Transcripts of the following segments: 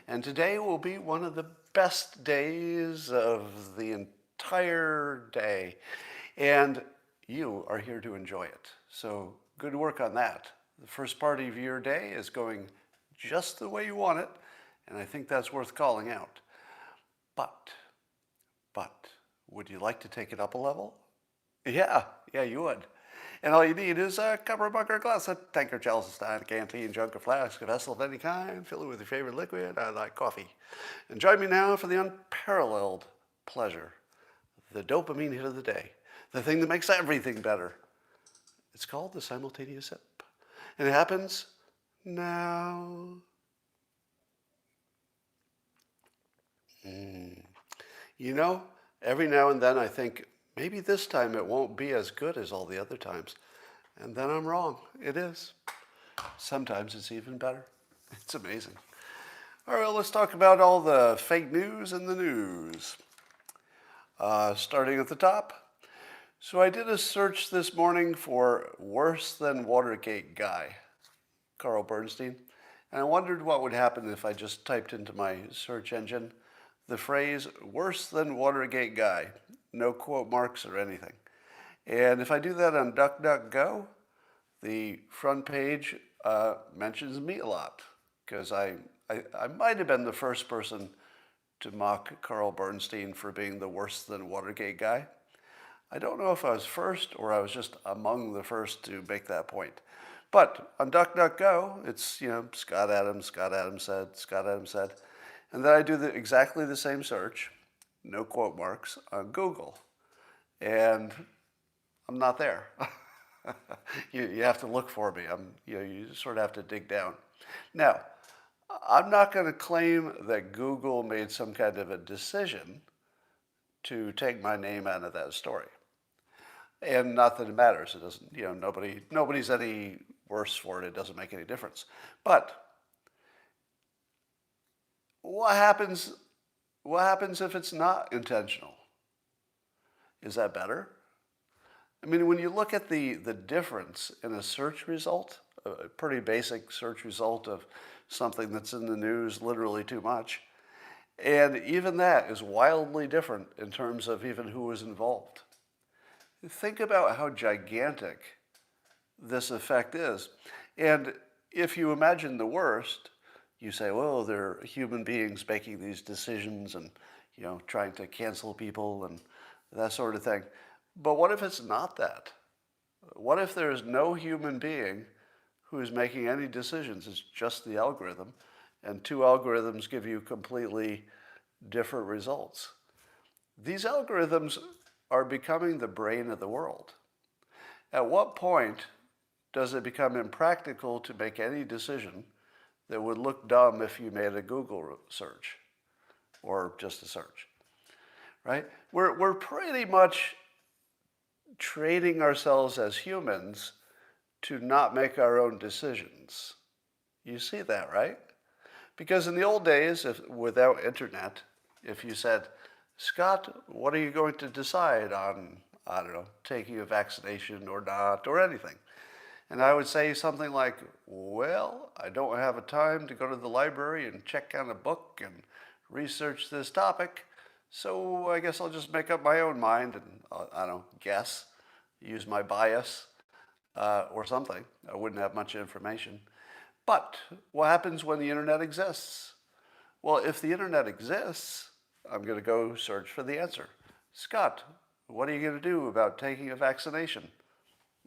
And today will be one of the best days of the entire day. And you are here to enjoy it. So good work on that. The first part of your day is going just the way you want it. And I think that's worth calling out. But, would you like to take it up a level? Yeah, you would. And all you need is a cup or a mug or a glass, a tankard, chalice, a stein, a canteen, jug, a flask, a vessel of any kind. Fill it with your favorite liquid. I like coffee. And join me now for the unparalleled pleasure, the dopamine hit of the day, the thing that makes everything better. It's called the simultaneous sip. And it happens now. You know, every now and then I think, maybe this time it won't be as good as all the other times. And then I'm wrong. It is. Sometimes it's even better. It's amazing. All right, well, let's talk about all the fake news in the news. Starting at the top. So I did a search this morning for worse than Watergate guy, Carl Bernstein. And I wondered what would happen if I just typed into my search engine the phrase worse than Watergate guy, no quote marks or anything. And if I do that on DuckDuckGo, the front page mentions me a lot, because I might have been the first person to mock Carl Bernstein for being the worse than Watergate guy. I don't know if I was first or I was just among the first to make that point. But on DuckDuckGo, it's, Scott Adams said. And then I do exactly the same search, no quote marks, on Google. And I'm not there. you have to look for me. You sort of have to dig down. Now, I'm not going to claim that Google made some kind of a decision to take my name out of that story. And not that it matters. It doesn't, nobody's any worse for it. It doesn't make any difference. But what happens if it's not intentional? Is that better? I mean, when you look at the difference in a search result, a pretty basic search result of something that's in the news literally too much, and even that is wildly different in terms of even who was involved. Think about how gigantic this effect is. And if you imagine the worst, you say, well, they're human beings making these decisions and, trying to cancel people and that sort of thing. But what if it's not that? What if there's no human being who's making any decisions? It's just the algorithm, and two algorithms give you completely different results. These algorithms are becoming the brain of the world. At what point does it become impractical to make any decision that would look dumb if you made a Google search or just a search, right? We're pretty much training ourselves as humans to not make our own decisions. You see that, right? Because in the old days, without internet, if you said, Scott, what are you going to decide on, I don't know, taking a vaccination or not, or anything? And I would say something like, well, I don't have a time to go to the library and check out a book and research this topic, so I guess I'll just make up my own mind and, I don't know, guess, use my bias or something. I wouldn't have much information. But what happens when the internet exists? Well, if the internet exists, I'm going to go search for the answer. Scott, what are you going to do about taking a vaccination?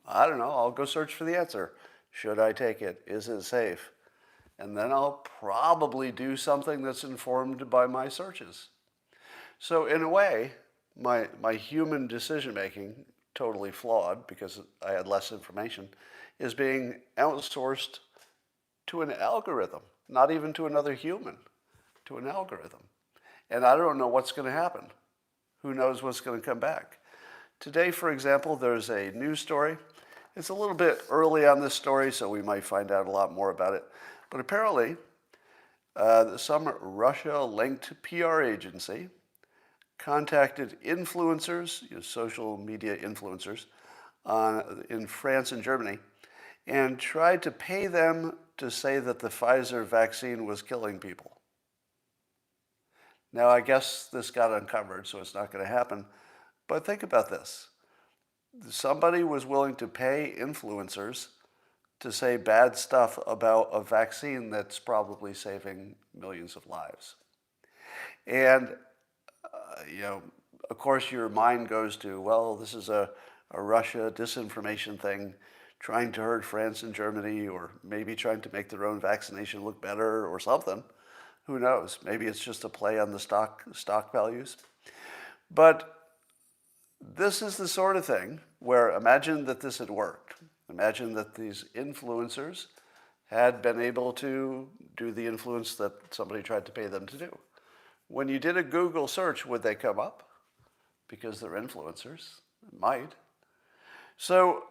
I don't know. I'll go search for the answer. Should I take it? Is it safe? And then I'll probably do something that's informed by my searches. So in a way, my human decision-making, totally flawed because I had less information, is being outsourced to an algorithm, not even to another human, to an algorithm. And I don't know what's going to happen. Who knows what's going to come back? Today, for example, there's a news story. It's a little bit early on this story, so we might find out a lot more about it. But apparently, some Russia-linked PR agency contacted influencers, social media influencers, in France and Germany, and tried to pay them to say that the Pfizer vaccine was killing people. Now, I guess this got uncovered, so it's not going to happen. But think about this. Somebody was willing to pay influencers to say bad stuff about a vaccine that's probably saving millions of lives. And, of course, your mind goes to, well, this is a Russia disinformation thing, trying to hurt France and Germany, or maybe trying to make their own vaccination look better or something. Who knows? Maybe it's just a play on the stock values. But this is the sort of thing where imagine that this had worked. Imagine that these influencers had been able to do the influence that somebody tried to pay them to do. When you did a Google search, would they come up? Because they're influencers. It might. So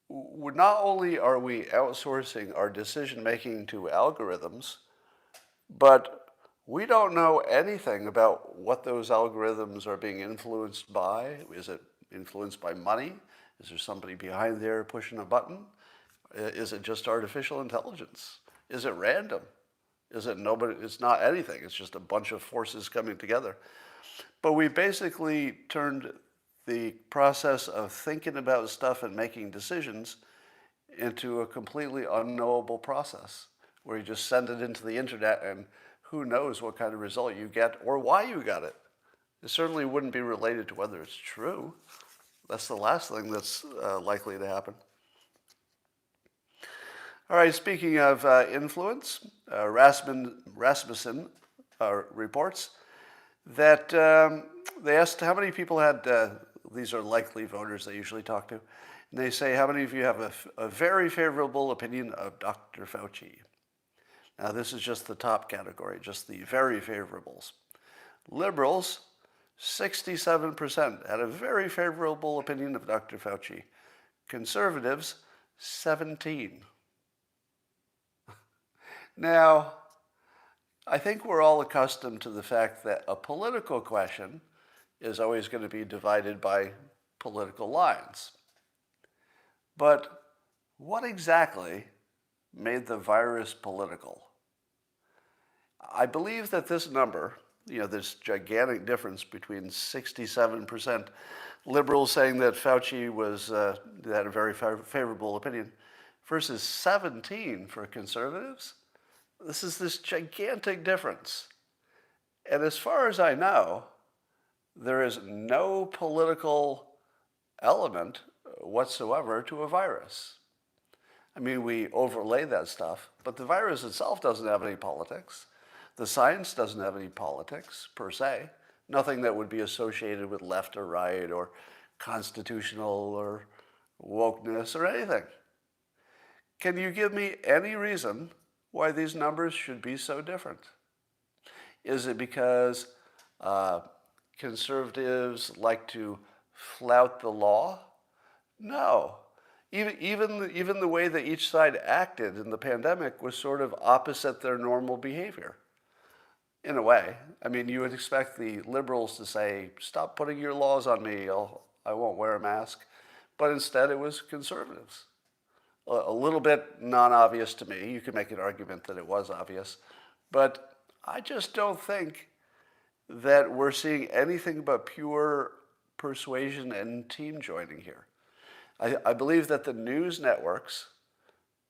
not only are we outsourcing our decision-making to algorithms, but we don't know anything about what those algorithms are being influenced by. Is it influenced by money? Is there somebody behind there pushing a button? Is it just artificial intelligence? Is it random? Is it nobody? It's not anything. It's just a bunch of forces coming together. But we basically turned the process of thinking about stuff and making decisions into a completely unknowable process where you just send it into the internet and who knows what kind of result you get or why you got it. It certainly wouldn't be related to whether it's true. That's the last thing that's likely to happen. All right, speaking of influence, Rasmussen reports that they asked how many people had, these are likely voters they usually talk to, and they say, how many of you have a very favorable opinion of Dr. Fauci? Now, this is just the top category, just the very favorables. Liberals, 67% had a very favorable opinion of Dr. Fauci. Conservatives, 17%. Now, I think we're all accustomed to the fact that a political question is always going to be divided by political lines. But what exactly made the virus political? I believe that this number, this gigantic difference between 67% liberals saying that Fauci had a very favorable opinion versus 17% for conservatives, this is this gigantic difference. And as far as I know, there is no political element whatsoever to a virus. I mean, we overlay that stuff, but the virus itself doesn't have any politics. The science doesn't have any politics, per se. Nothing that would be associated with left or right or constitutional or wokeness or anything. Can you give me any reason why these numbers should be so different? Is it because conservatives like to flout the law? No. Even the way that each side acted in the pandemic was sort of opposite their normal behavior. In a way. I mean, you would expect the liberals to say, stop putting your laws on me, I won't wear a mask. But instead it was conservatives. A little bit non-obvious to me. You could make an argument that it was obvious. But I just don't think that we're seeing anything but pure persuasion and team joining here. I believe that the news networks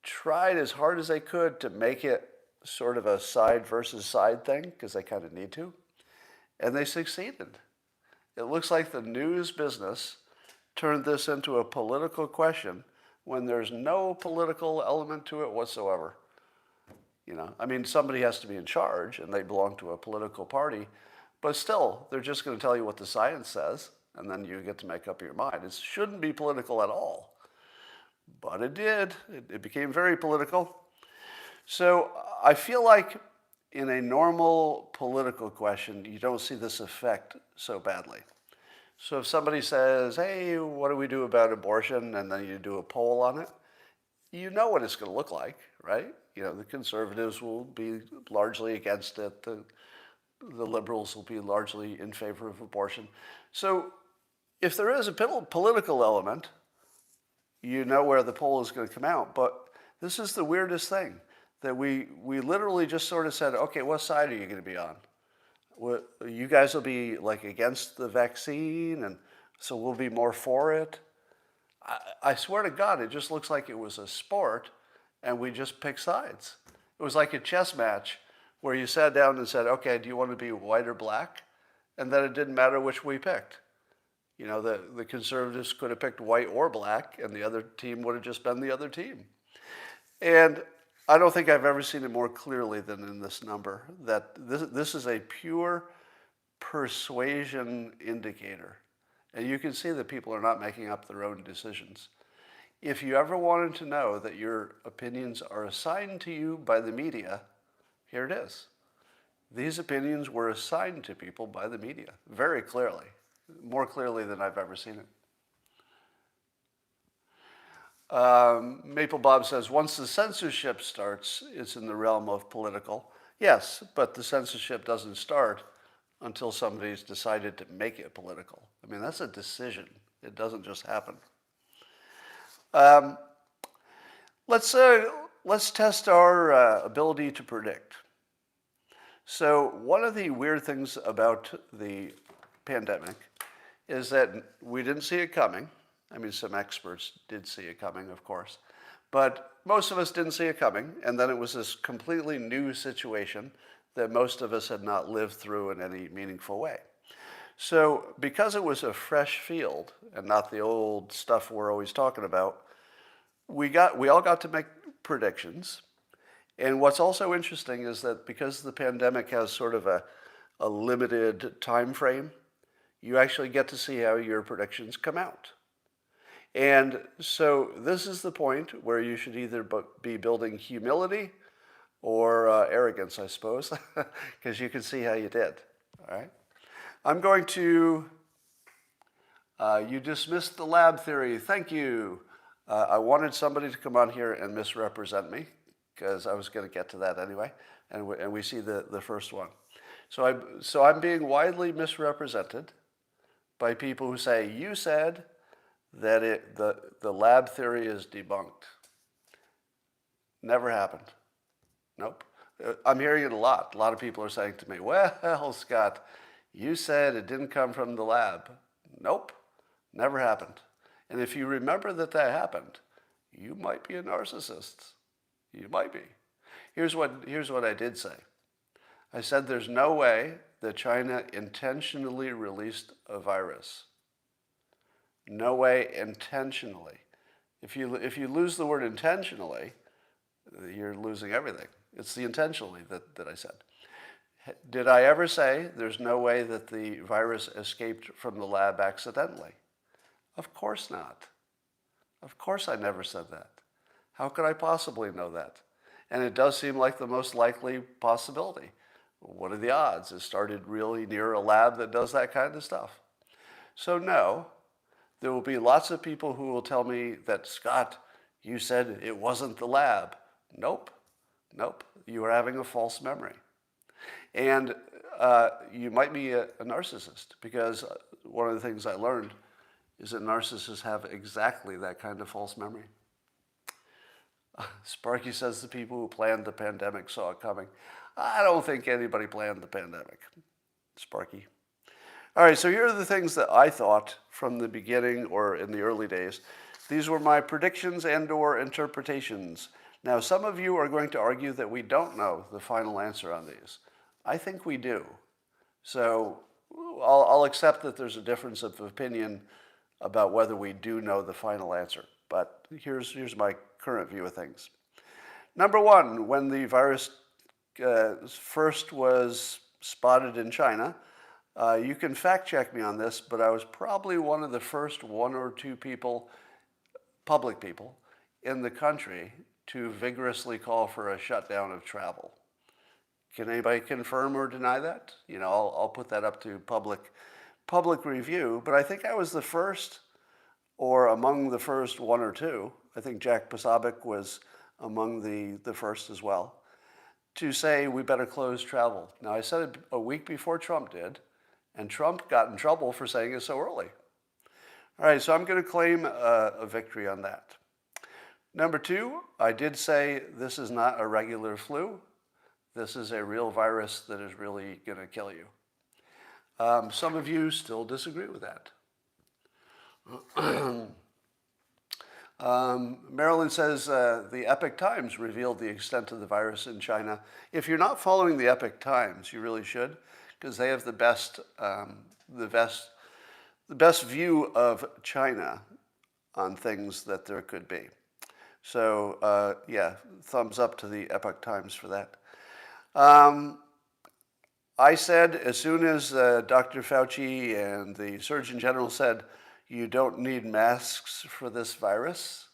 tried as hard as they could to make it sort of a side versus side thing, because they kind of need to, and they succeeded. It looks like the news business turned this into a political question when there's no political element to it whatsoever. I mean, somebody has to be in charge, and they belong to a political party, but still, they're just going to tell you what the science says, and then you get to make up your mind. It shouldn't be political at all, but it did. It became very political. So I feel like in a normal political question, you don't see this effect so badly. So if somebody says, hey, what do we do about abortion? And then you do a poll on it, you know what it's going to look like, right? The conservatives will be largely against it. The liberals will be largely in favor of abortion. So if there is a political element, you know where the poll is going to come out. But This is the weirdest thing, that we literally just sort of said, okay, what side are you going to be on? You guys will be like against the vaccine, and so we'll be more for it. I swear to God, it just looks like it was a sport, and we just picked sides. It was like a chess match where you sat down and said, okay, do you want to be white or black? And then it didn't matter which we picked. You know, the conservatives could have picked white or black, and the other team would have just been the other team. And I don't think I've ever seen it more clearly than in this number, that this is a pure persuasion indicator. And you can see that people are not making up their own decisions. If you ever wanted to know that your opinions are assigned to you by the media, here it is. These opinions were assigned to people by the media, very clearly, more clearly than I've ever seen it. Maple Bob says, once the censorship starts, it's in the realm of political. Yes, but the censorship doesn't start until somebody's decided to make it political. I mean, that's a decision. It doesn't just happen. Let's test our ability to predict. So one of the weird things about the pandemic is that we didn't see it coming. I mean, some experts did see it coming, of course, but most of us didn't see it coming, and then it was this completely new situation that most of us had not lived through in any meaningful way. So because it was a fresh field and not the old stuff we're always talking about, we all got to make predictions. And what's also interesting is that because the pandemic has sort of a limited time frame, you actually get to see how your predictions come out. And so this is the point where you should either be building humility or arrogance, I suppose, because you can see how you did. All right. I'm going to, you dismissed the lab theory. Thank you. I wanted somebody to come on here and misrepresent me, because I was going to get to that anyway. And we see the first one. So I'm being widely misrepresented by people who say, you said that the lab theory is debunked. Never happened. Nope. I'm hearing it a lot. A lot of people are saying to me, well, Scott, you said it didn't come from the lab. Nope. Never happened. And if you remember that happened, you might be a narcissist. You might be. Here's what I did say. I said there's no way that China intentionally released a virus. No way intentionally. If you lose the word intentionally, you're losing everything. It's the intentionally that I said. Did I ever say there's no way that the virus escaped from the lab accidentally? Of course not. Of course I never said that. How could I possibly know that? And it does seem like the most likely possibility. What are the odds? It started really near a lab that does that kind of stuff. So no, there will be lots of people who will tell me that, Scott, you said it wasn't the lab. Nope. Nope. You are having a false memory. And you might be a narcissist, because one of the things I learned is that narcissists have exactly that kind of false memory. Sparky says the people who planned the pandemic saw it coming. I don't think anybody planned the pandemic, Sparky. All right, so here are the things that I thought from the beginning or in the early days. These were my predictions and/or interpretations. Now, some of you are going to argue that we don't know the final answer on these. I think we do. So I'll accept that there's a difference of opinion about whether we do know the final answer. But here's my current view of things. Number one, when the virus first was spotted in China, you can fact check me on this, but I was probably one of the first one or two people, public people, in the country to vigorously call for a shutdown of travel. Can anybody confirm or deny that? You know, I'll put that up to public review, but I think I was the first, or among the first one or two. I think Jack Posobiec was among the first as well, to say we better close travel. Now, I said it a week before Trump did, and Trump got in trouble for saying it so early. All right, so I'm going to claim a victory on that. Number two, I did say this is not a regular flu. This is a real virus that is really going to kill you. Some of you still disagree with that. Marilyn says the Epoch Times revealed the extent of the virus in China. If you're not following the Epoch Times, you really should, because they have the best view of China on things that there could be. So yeah, thumbs up to the Epoch Times for that. I said as soon as Dr. Fauci and the Surgeon General said, you don't need masks for this virus,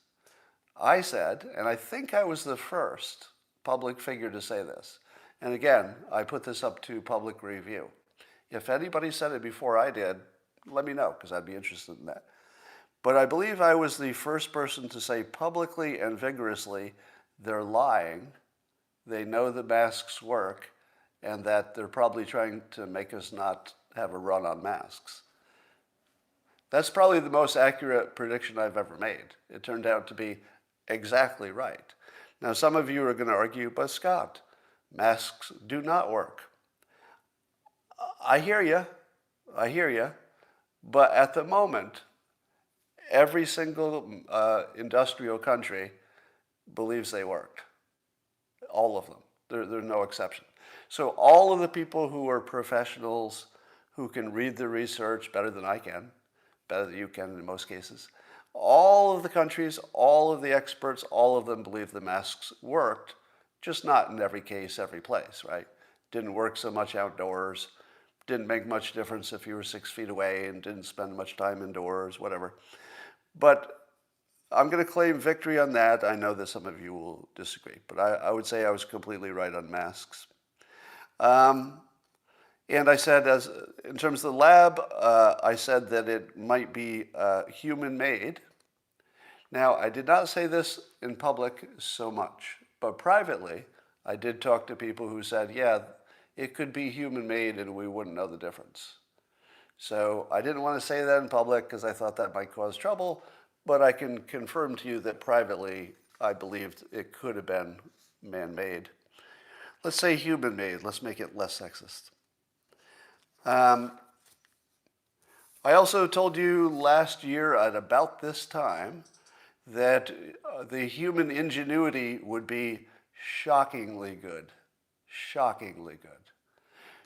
I said, and I think I was the first public figure to say this, and again, I put this up to public review. If anybody said it before I did, let me know, because I'd be interested in that. But I believe I was the first person to say publicly and vigorously, they're lying, they know the masks work, and that they're probably trying to make us not have a run on masks. That's probably the most accurate prediction I've ever made. It turned out to be exactly right. Now, some of you are going to argue, but Scott, masks do not work. I hear you, but at the moment, every single industrial country believes they work. All of them. There's no exception. So all of the people who are professionals, who can read the research better than I can, better than you can in most cases, all of the countries, all of the experts, all of them believe the masks worked, just not in every case, every place, right? Didn't work so much outdoors, didn't make much difference if you were 6 feet away and didn't spend much time indoors, whatever. But I'm going to claim victory on that. I know that some of you will disagree, but I would say I was completely right on masks. And I said, in terms of the lab, I said that it might be human-made. Now, I did not say this in public so much, but privately, I did talk to people who said, yeah, it could be human-made and we wouldn't know the difference. So I didn't want to say that in public because I thought that might cause trouble, but I can confirm to you that privately, I believed it could have been man-made. Let's say human-made. Let's make it less sexist. I also told you last year at about this time that the human ingenuity would be shockingly good. Shockingly good.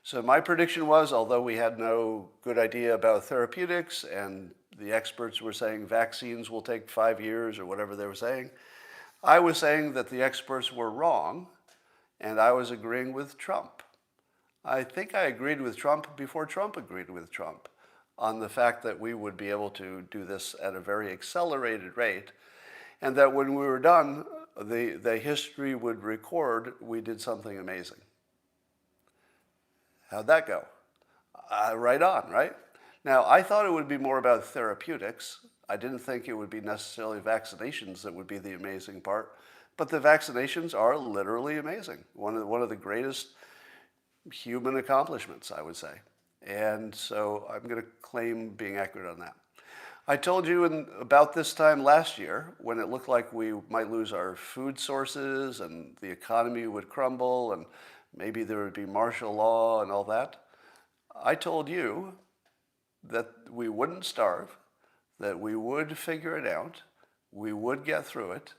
So my prediction was, although we had no good idea about therapeutics and the experts were saying vaccines will take 5 years or whatever they were saying, I was saying that the experts were wrong and I was agreeing with Trump. I think I agreed with Trump before Trump agreed with Trump on the fact that we would be able to do this at a very accelerated rate and that when we were done, the history would record we did something amazing. How'd that go? Right on, right? Now, I thought it would be more about therapeutics. I didn't think it would be necessarily vaccinations that would be the amazing part, but the vaccinations are literally amazing. One of the greatest human accomplishments, I would say. And so I'm going to claim being accurate on that. I told you about this time last year, when it looked like we might lose our food sources and the economy would crumble and maybe there would be martial law and all that, I told you that we wouldn't starve, that we would figure it out, we would get through it,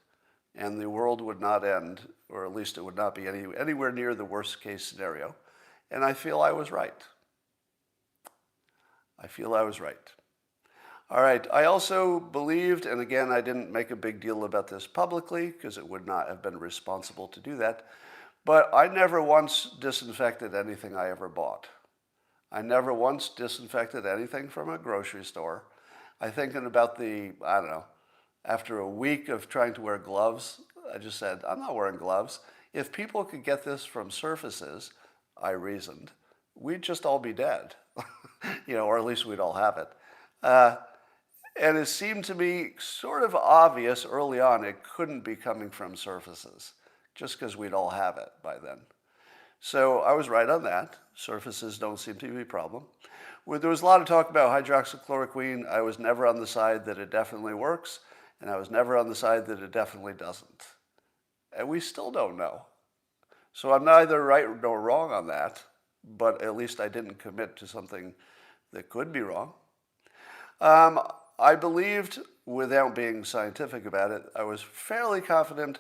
and the world would not end, or at least it would not be anywhere near the worst case scenario. And I feel I was right. I feel I was right. All right, I also believed, and again, I didn't make a big deal about this publicly because it would not have been responsible to do that, but I never once disinfected anything I ever bought. I never once disinfected anything from a grocery store. I think in about after a week of trying to wear gloves, I just said, I'm not wearing gloves. If people could get this from surfaces, I reasoned, we'd just all be dead, or at least we'd all have it. And it seemed to me sort of obvious early on it couldn't be coming from surfaces, just because we'd all have it by then. So I was right on that. Surfaces don't seem to be a problem. There was a lot of talk about hydroxychloroquine. I was never on the side that it definitely works, And I was never on the side that it definitely doesn't. And we still don't know. So I'm neither right nor wrong on that, but at least I didn't commit to something that could be wrong. I believed, without being scientific about it, I was fairly confident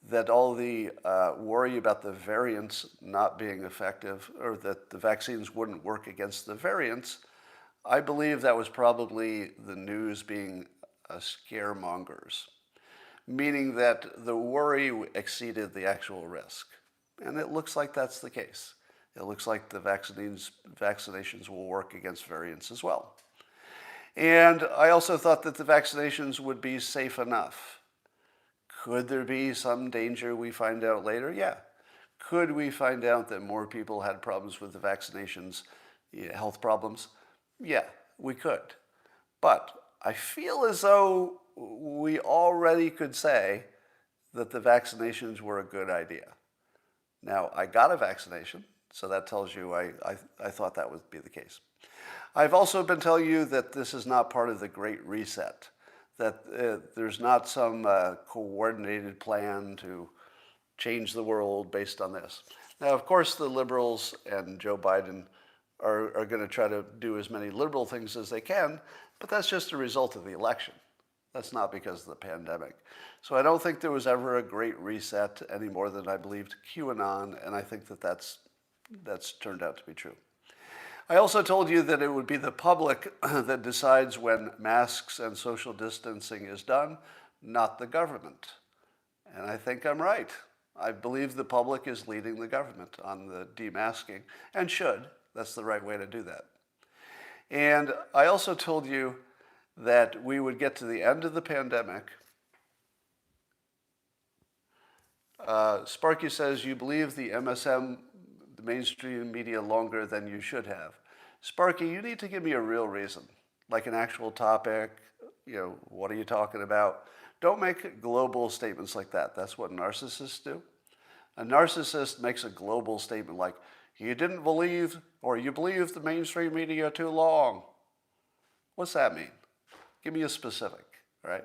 that all the worry about the variants not being effective, or that the vaccines wouldn't work against the variants, I believe that was probably the news being scaremongers, meaning that the worry exceeded the actual risk. And it looks like that's the case. It looks like the vaccinations will work against variants as well. And I also thought that the vaccinations would be safe enough. Could there be some danger we find out later? Yeah. Could we find out that more people had problems with the vaccinations, health problems? Yeah, we could. But I feel as though we already could say that the vaccinations were a good idea. Now, I got a vaccination, so that tells you I thought that would be the case. I've also been telling you that this is not part of the Great Reset, that there's not some coordinated plan to change the world based on this. Now, of course, the liberals and Joe Biden are going to try to do as many liberal things as they can, but that's just a result of the election. That's not because of the pandemic. So I don't think there was ever a Great Reset any more than I believed QAnon, and I think that that's turned out to be true. I also told you that it would be the public that decides when masks and social distancing is done, not the government. And I think I'm right. I believe the public is leading the government on the demasking, and should. That's the right way to do that. And I also told you that we would get to the end of the pandemic. Sparky says, you believe the MSM, the mainstream media, longer than you should have. Sparky, you need to give me a real reason, like an actual topic. What are you talking about? Don't make global statements like that. That's what narcissists do. A narcissist makes a global statement like, you didn't believe, or you believed the mainstream media too long. What's that mean? Give me a specific, right?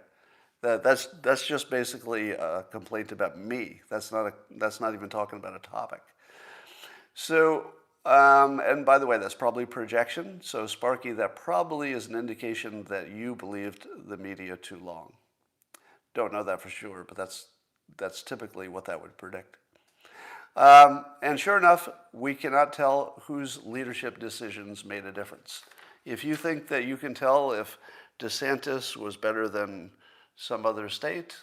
That's just basically a complaint about me. That's not even talking about a topic. So, and by the way, that's probably projection. So Sparky, that probably is an indication that you believed the media too long. Don't know that for sure, but that's typically what that would predict. And sure enough, we cannot tell whose leadership decisions made a difference. If you think that you can tell if DeSantis was better than some other state,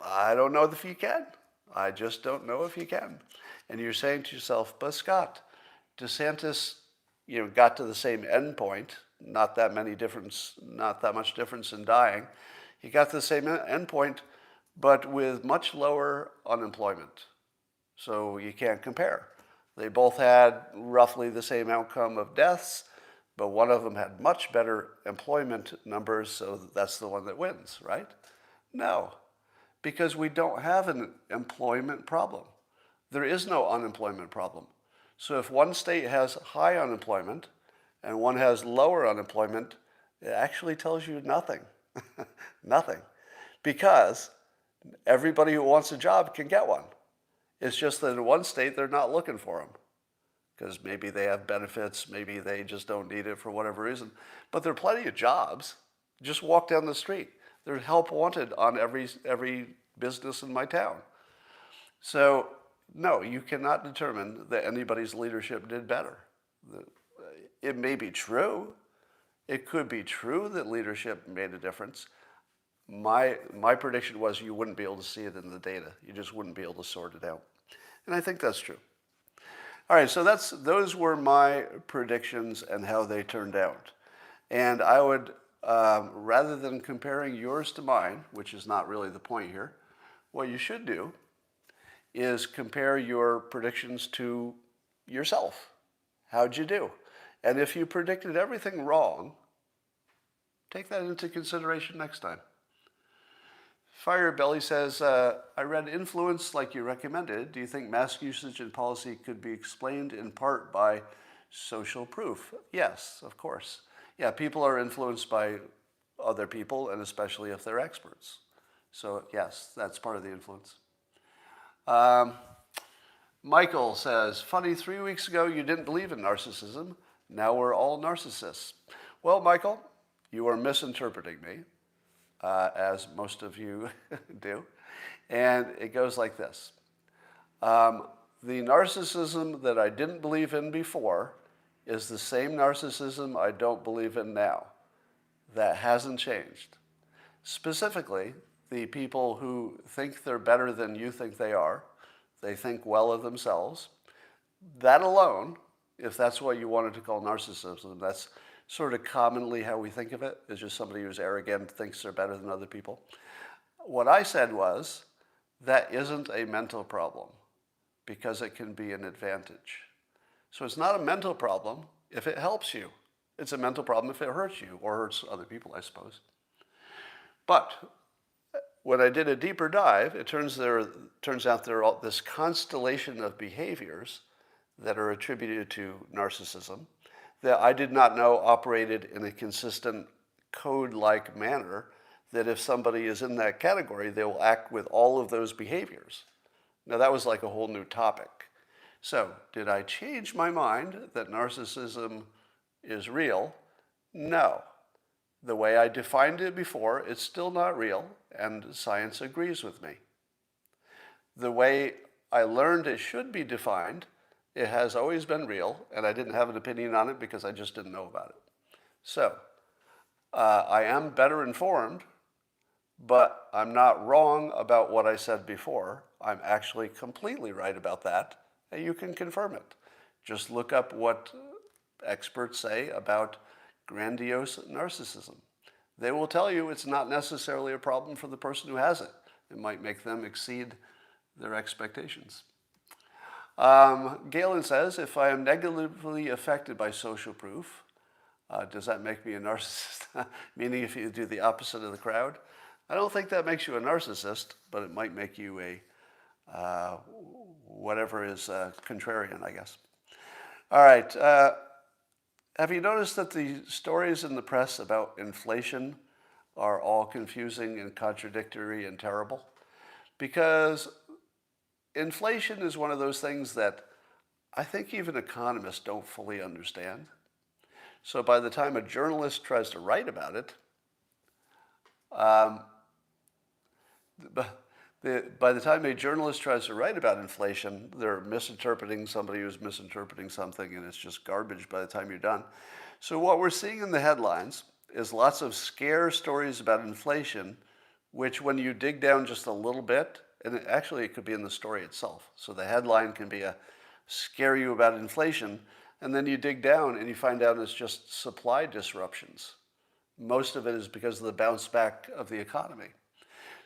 I don't know if you can. I just don't know if you can. And you're saying to yourself, but Scott, DeSantis, got to the same end point, not that much difference in dying. He got to the same end point, but with much lower unemployment. So you can't compare. They both had roughly the same outcome of deaths, but one of them had much better employment numbers, so that's the one that wins, right? No, because we don't have an employment problem. There is no unemployment problem. So if one state has high unemployment and one has lower unemployment, it actually tells you nothing. Nothing. Because everybody who wants a job can get one. It's just that in one state, they're not looking for them. Because maybe they have benefits, maybe they just don't need it for whatever reason. But there are plenty of jobs. Just walk down the street. There's help wanted on every business in my town. So, no, you cannot determine that anybody's leadership did better. It may be true. It could be true that leadership made a difference. My prediction was you wouldn't be able to see it in the data. You just wouldn't be able to sort it out. And I think that's true. All right, so those were my predictions and how they turned out. And I would, rather than comparing yours to mine, which is not really the point here, what you should do is compare your predictions to yourself. How'd you do? And if you predicted everything wrong, take that into consideration next time. Firebelly says, I read Influence like you recommended. Do you think mask usage and policy could be explained in part by social proof? Yes, of course. Yeah, people are influenced by other people, and especially if they're experts. So yes, that's part of the influence. Michael says, funny, 3 weeks ago you didn't believe in narcissism. Now we're all narcissists. Well, Michael, you are misinterpreting me, as most of you do. And it goes like this. The narcissism that I didn't believe in before is the same narcissism I don't believe in now. That hasn't changed. Specifically, the people who think they're better than you think they are, they think well of themselves. That alone, if that's what you wanted to call narcissism, that's sort of commonly how we think of it, is just somebody who's arrogant, thinks they're better than other people. What I said was, that isn't a mental problem, because it can be an advantage. So it's not a mental problem if it helps you. It's a mental problem if it hurts you, or hurts other people, I suppose. But when I did a deeper dive, it turns out there are this constellation of behaviors that are attributed to narcissism that I did not know operated in a consistent code-like manner, that if somebody is in that category, they will act with all of those behaviors. Now that was like a whole new topic. So did I change my mind that narcissism is real? No. The way I defined it before, it's still not real, and science agrees with me. The way I learned it should be defined, it has always been real, and I didn't have an opinion on it because I just didn't know about it. So, I am better informed, but I'm not wrong about what I said before. I'm actually completely right about that, and you can confirm it. Just look up what experts say about grandiose narcissism. They will tell you it's not necessarily a problem for the person who has it. It might make them exceed their expectations. Galen says, if I am negatively affected by social proof, does that make me a narcissist? Meaning if you do the opposite of the crowd? I don't think that makes you a narcissist, but it might make you a whatever is contrarian, I guess. All right. Have you noticed that the stories in the press about inflation are all confusing and contradictory and terrible? Because inflation is one of those things that I think even economists don't fully understand. So by the time a journalist tries to write about it, by the time a journalist tries to write about inflation, they're misinterpreting somebody who's misinterpreting something, and it's just garbage by the time you're done. So what we're seeing in the headlines is lots of scare stories about inflation, which when you dig down just a little bit, and it could be in the story itself. So the headline can be scare you about inflation, and then you dig down and you find out it's just supply disruptions. Most of it is because of the bounce back of the economy.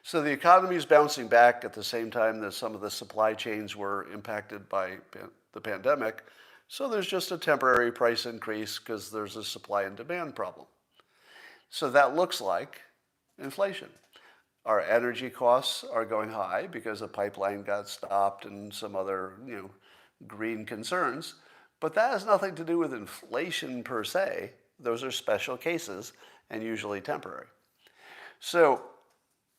So the economy is bouncing back at the same time that some of the supply chains were impacted by the pandemic. So there's just a temporary price increase because there's a supply and demand problem. So that looks like inflation. Our energy costs are going high because a pipeline got stopped and some other, green concerns. But that has nothing to do with inflation per se. Those are special cases and usually temporary. So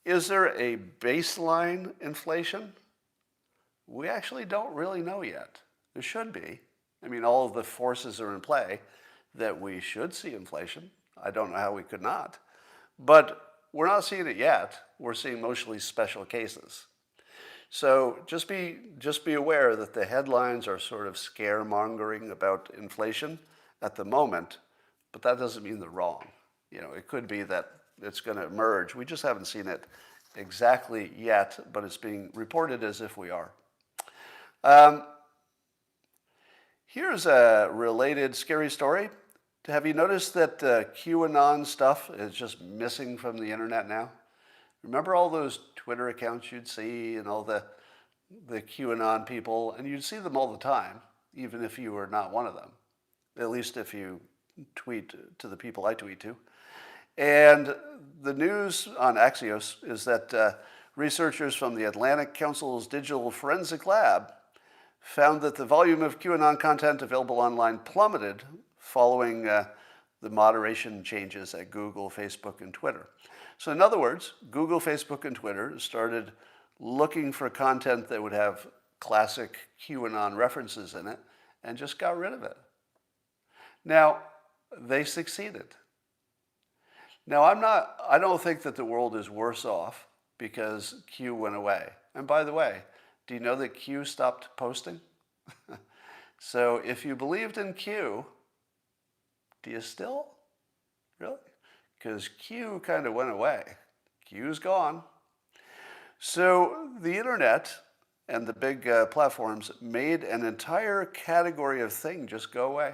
is there a baseline inflation? We actually don't really know yet. There should be. I mean, all of the forces are in play that we should see inflation. I don't know how we could not. But we're not seeing it yet. We're seeing mostly special cases. So just be aware that the headlines are sort of scaremongering about inflation at the moment, but that doesn't mean they're wrong. It could be that it's going to emerge. We just haven't seen it exactly yet, but it's being reported as if we are. Here's a related scary story. Have you noticed that QAnon stuff is just missing from the internet now? Remember all those Twitter accounts you'd see and all the QAnon people, and you'd see them all the time, even if you were not one of them, at least if you tweet to the people I tweet to. And the news on Axios is that researchers from the Atlantic Council's Digital Forensic Lab found that the volume of QAnon content available online plummeted following the moderation changes at Google, Facebook, and Twitter. So in other words, Google, Facebook, and Twitter started looking for content that would have classic QAnon references in it and just got rid of it. Now, they succeeded. Now, I don't think that the world is worse off because Q went away. And by the way, do you know that Q stopped posting? So if you believed in Q, do you still? Really? Because Q kind of went away. Q's gone. So the internet and the big platforms made an entire category of thing just go away.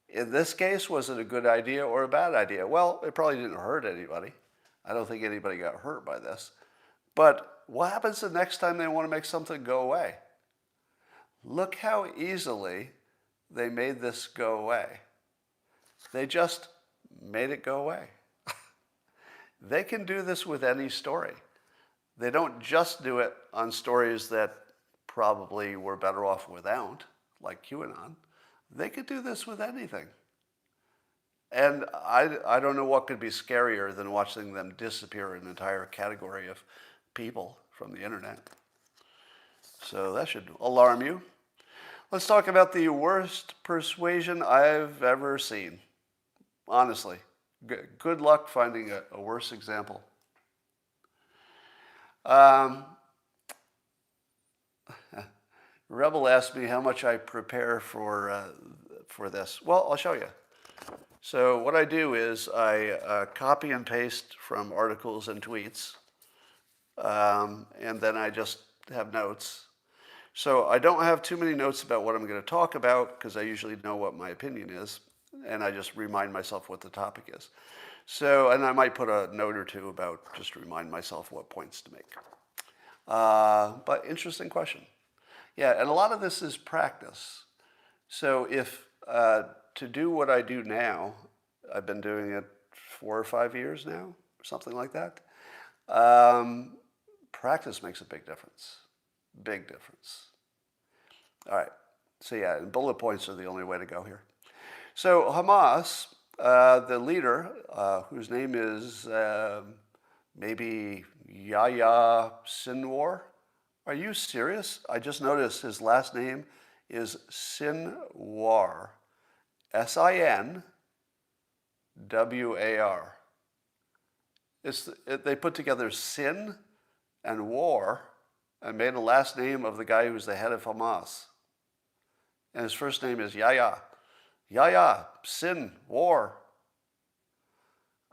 In this case, was it a good idea or a bad idea? Well, it probably didn't hurt anybody. I don't think anybody got hurt by this. But what happens the next time they want to make something go away? Look how easily they made this go away. They just made it go away. They can do this with any story. They don't just do it on stories that probably were better off without, like QAnon. They could do this with anything. And I don't know what could be scarier than watching them disappear an entire category of people from the internet. So that should alarm you. Let's talk about the worst persuasion I've ever seen. Honestly, good luck finding a worse example. Rebel asked me how much I prepare for this. Well, I'll show you. So what I do is I copy and paste from articles and tweets, and then I just have notes. So I don't have too many notes about what I'm going to talk about because I usually know what my opinion is, and I just remind myself what the topic is. So, and I might put a note or two about just to remind myself what points to make. But interesting question. Yeah, and a lot of this is practice. So if to do what I do now, I've been doing it 4 or 5 years now, or something like that. Practice makes a big difference. Big difference. All right. So yeah, and bullet points are the only way to go here. So Hamas, the leader, whose name is maybe Yahya Sinwar. Are you serious? I just noticed his last name is Sinwar. Sinwar. They put together sin and war and made a last name of the guy who's the head of Hamas. And his first name is Yahya. Yahya, sin, war.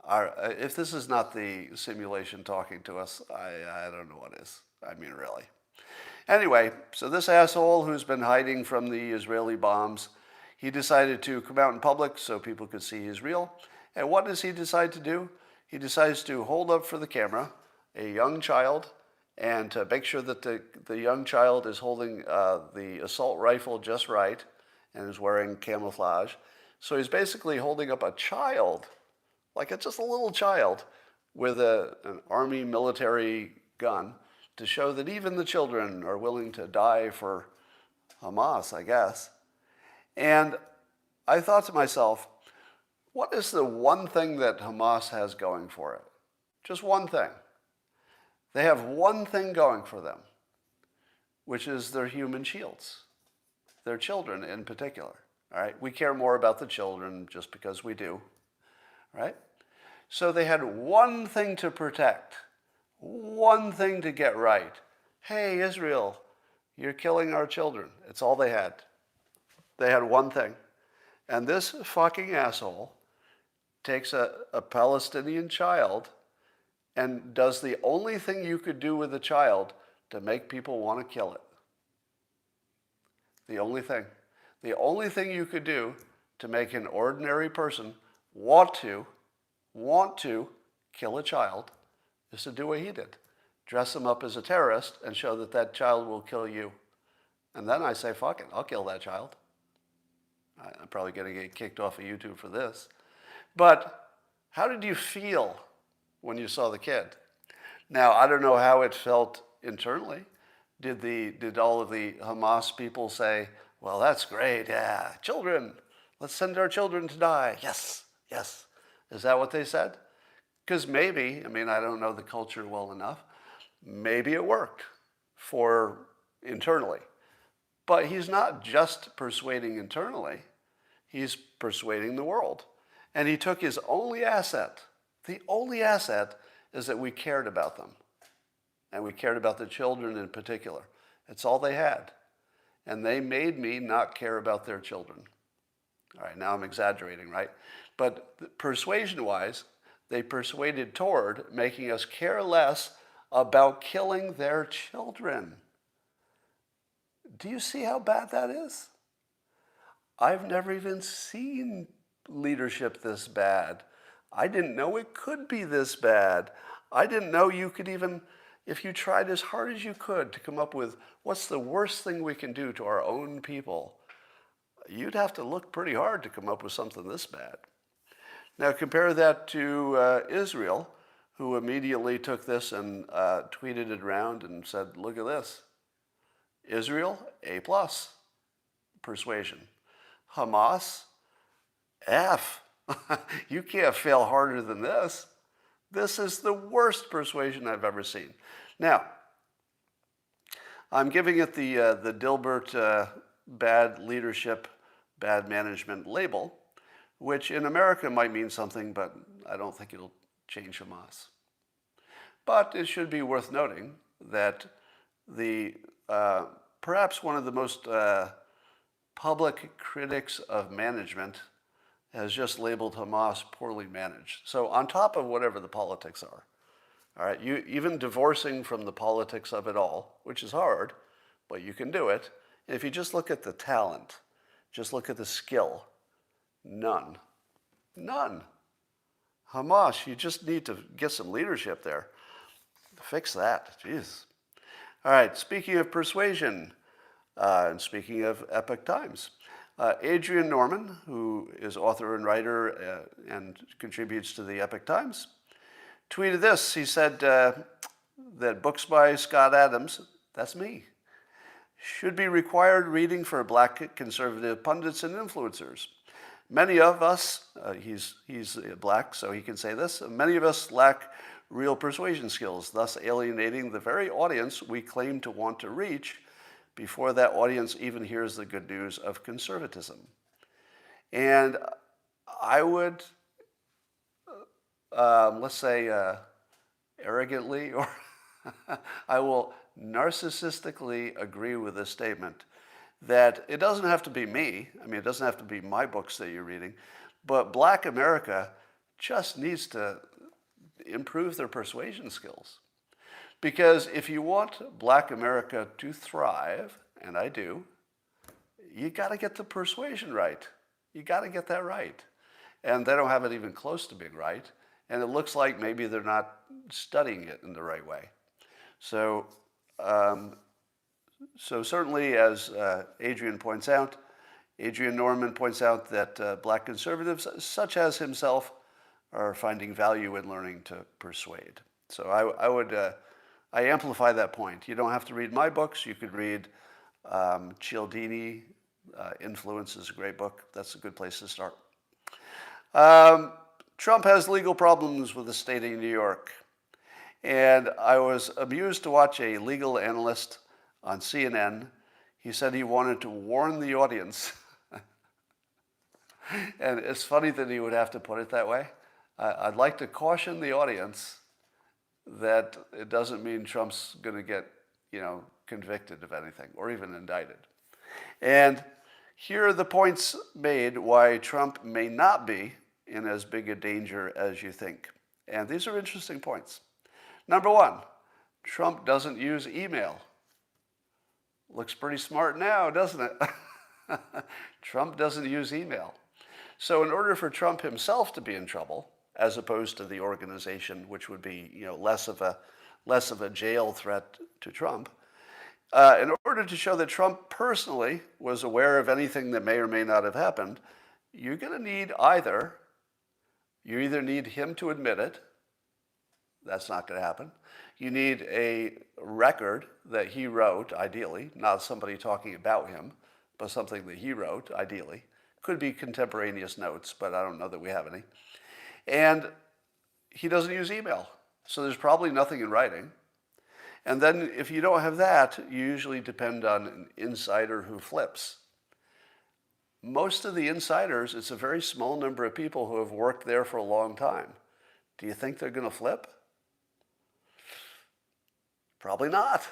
If this is not the simulation talking to us, I don't know what is. I mean, really. Anyway, so this asshole who's been hiding from the Israeli bombs, he decided to come out in public so people could see he's real. And what does he decide to do? He decides to hold up for the camera a young child and to make sure that the young child is holding the assault rifle just right and is wearing camouflage. So he's basically holding up a child, like it's just a little child, with an army military gun to show that even the children are willing to die for Hamas, I guess. And I thought to myself, what is the one thing that Hamas has going for it? Just one thing. They have one thing going for them, which is their human shields, their children in particular. All right, we care more about the children just because we do, right? So they had one thing to protect, one thing to get right. Hey, Israel, you're killing our children. It's all they had. They had one thing. And this fucking asshole takes a Palestinian child and does the only thing you could do with a child to make people want to kill it. The only thing. The only thing you could do to make an ordinary person want to kill a child is to do what he did. Dress him up as a terrorist and show that that child will kill you. And then I say, fuck it, I'll kill that child. I'm probably going to get kicked off of YouTube for this. But how did you feel when you saw the kid? Now, I don't know how it felt internally. Did all of the Hamas people say, well, that's great, yeah, children, Let's send our children to die. Yes, yes. Is that what they said? Because maybe, I mean, I don't know the culture well enough, maybe it worked for internally. But he's not just persuading internally, he's persuading the world. And he took his only asset. The only asset is that we cared about them. And we cared about the children in particular. It's all they had. And they made me not care about their children. All right, now I'm exaggerating, right? But persuasion-wise, they persuaded toward making us care less about killing their children. Do you see how bad that is? I've never even seen leadership this bad. I didn't know it could be this bad. I didn't know you could even, if you tried as hard as you could to come up with what's the worst thing we can do to our own people, you'd have to look pretty hard to come up with something this bad. Now compare that to Israel, who immediately took this and tweeted it around and said, look at this. Israel, A+. Persuasion. Hamas, F. You can't fail harder than this. This is the worst persuasion I've ever seen. Now, I'm giving it the Dilbert bad leadership, bad management label, which in America might mean something, but I don't think it'll change Hamas. But it should be worth noting that the perhaps one of the most public critics of management has just labeled Hamas poorly managed. So on top of whatever the politics are, all right, you even divorcing from the politics of it all, which is hard, but you can do it. If you just look at the talent, just look at the skill, none. None. Hamas, you just need to get some leadership there. Fix that, jeez. All right, speaking of persuasion, and speaking of epic times, Adrian Norman, who is author and writer and contributes to the Epic Times, tweeted this. He said that books by Scott Adams, that's me, should be required reading for black conservative pundits and influencers. Many of us, he's black, so he can say this, many of us lack real persuasion skills, thus alienating the very audience we claim to want to reach before that audience even hears the good news of conservatism. And I would, let's say, arrogantly, or I will narcissistically agree with this statement that it doesn't have to be me. I mean, it doesn't have to be my books that you're reading, but Black America just needs to improve their persuasion skills. Because if you want Black America to thrive, and I do, you got to get the persuasion right. You got to get that right. And they don't have it even close to being right. And it looks like maybe they're not studying it in the right way. So, certainly, as Adrian Norman points out that Black conservatives, such as himself, are finding value in learning to persuade. So I amplify that point. You don't have to read my books. You could read Cialdini. Influence is a great book. That's a good place to start. Trump has legal problems with the state of New York. And I was amused to watch a legal analyst on CNN. He said he wanted to warn the audience. And it's funny that he would have to put it that way. I'd like to caution the audience that it doesn't mean Trump's going to get, convicted of anything or even indicted. And here are the points made why Trump may not be in as big a danger as you think. And these are interesting points. Number one, Trump doesn't use email. Looks pretty smart now, doesn't it? Trump doesn't use email. So in order for Trump himself to be in trouble, as opposed to the organization, which would be less of a jail threat to Trump, in order to show that Trump personally was aware of anything that may or may not have happened, you're going to need you either need him to admit it. That's not going to happen. You need a record that he wrote, ideally, not somebody talking about him, but something that he wrote, ideally, Could be contemporaneous notes, but I don't know that we have any. And he doesn't use email, so there's probably nothing in writing. And then if you don't have that, you usually depend on an insider who flips. Most of the insiders, it's a very small number of people who have worked there for a long time. Do you think they're going to flip? Probably not.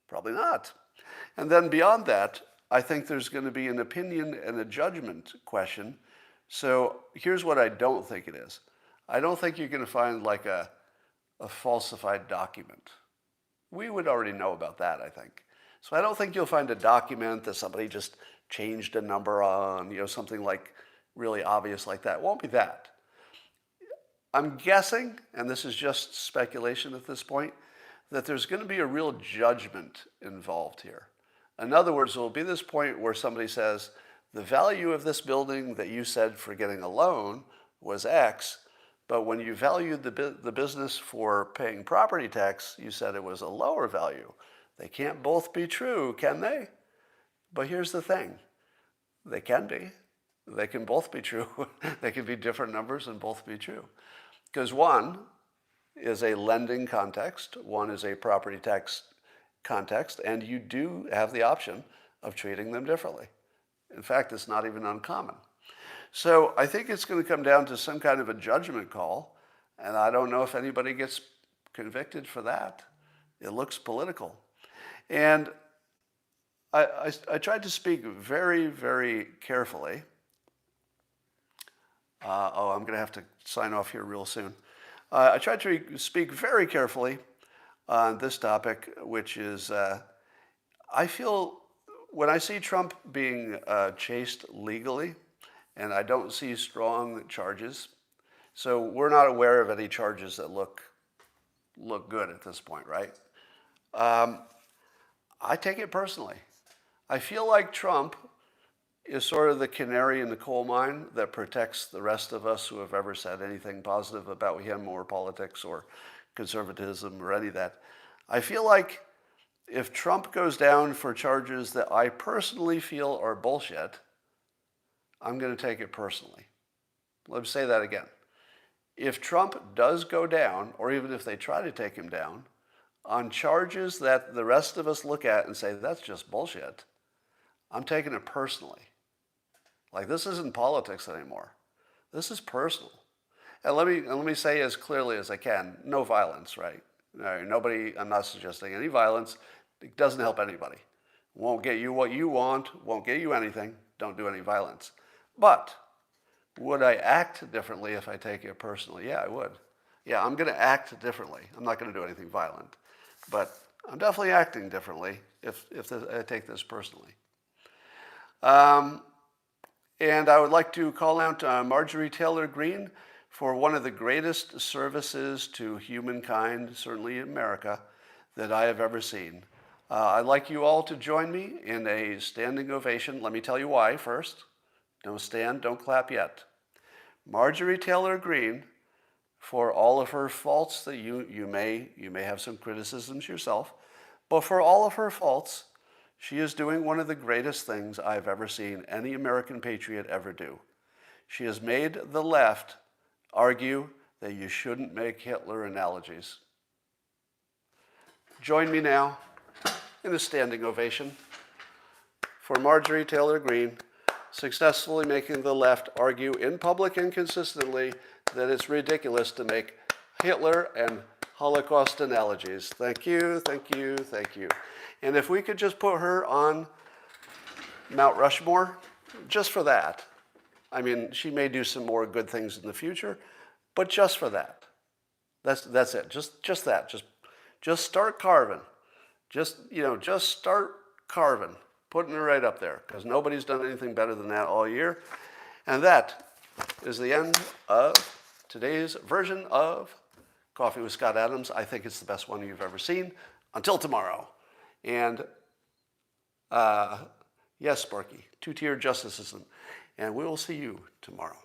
Probably not. And then beyond that, I think there's going to be an opinion and a judgment question. So here's what I don't think it is. I don't think you're going to find like a falsified document. We would already know about that, I think. So I don't think you'll find a document that somebody just changed a number on, something like really obvious like that. It won't be that. I'm guessing, and this is just speculation at this point, that there's going to be a real judgment involved here. In other words, there will be this point where somebody says, the value of this building that you said for getting a loan was X, but when you valued the business for paying property tax, you said it was a lower value. They can't both be true, can they? But here's the thing. They can be. They can both be true. They can be different numbers and both be true. Because one is a lending context, one is a property tax context, and you do have the option of treating them differently. In fact, it's not even uncommon. So I think it's going to come down to some kind of a judgment call, and I don't know if anybody gets convicted for that. It looks political. And I tried to speak very, very carefully. I'm going to have to sign off here real soon. I tried to speak very carefully on this topic, which is, I feel when I see Trump being chased legally, and I don't see strong charges, so we're not aware of any charges that look good at this point, right? I take it personally. I feel like Trump is sort of the canary in the coal mine that protects the rest of us who have ever said anything positive about him or politics or conservatism or any of that. I feel like if Trump goes down for charges that I personally feel are bullshit, I'm going to take it personally. Let me say that again. If Trump does go down, or even if they try to take him down, on charges that the rest of us look at and say, that's just bullshit, I'm taking it personally. Like, this isn't politics anymore. This is personal. And let me say as clearly as I can, no violence, right? Nobody, I'm not suggesting any violence. It doesn't help anybody. Won't get you what you want, won't get you anything. Don't do any violence. But would I act differently if I take it personally? Yeah, I would. Yeah, I'm going to act differently. I'm not going to do anything violent. But I'm definitely acting differently if I take this personally. And I would like to call out Marjorie Taylor Greene for one of the greatest services to humankind, certainly in America, that I have ever seen. I'd like you all to join me in a standing ovation. Let me tell you why first. Don't stand, don't clap yet. Marjorie Taylor Greene, for all of her faults that you may have some criticisms yourself, but for all of her faults, she is doing one of the greatest things I've ever seen any American patriot ever do. She has made the left argue that you shouldn't make Hitler analogies. Join me now in a standing ovation for Marjorie Taylor Greene, successfully making the left argue in public and consistently that it's ridiculous to make Hitler and Holocaust analogies. Thank you, thank you, thank you. And if we could just put her on Mount Rushmore, just for that. I mean, she may do some more good things in the future, but just for that. That's it. Just that. Just start carving. Just start carving. Putting her right up there, because nobody's done anything better than that all year. And that is the end of today's version of Coffee with Scott Adams. I think it's the best one you've ever seen. Until tomorrow. And yes, Sparky, two-tier justice system. And we will see you tomorrow.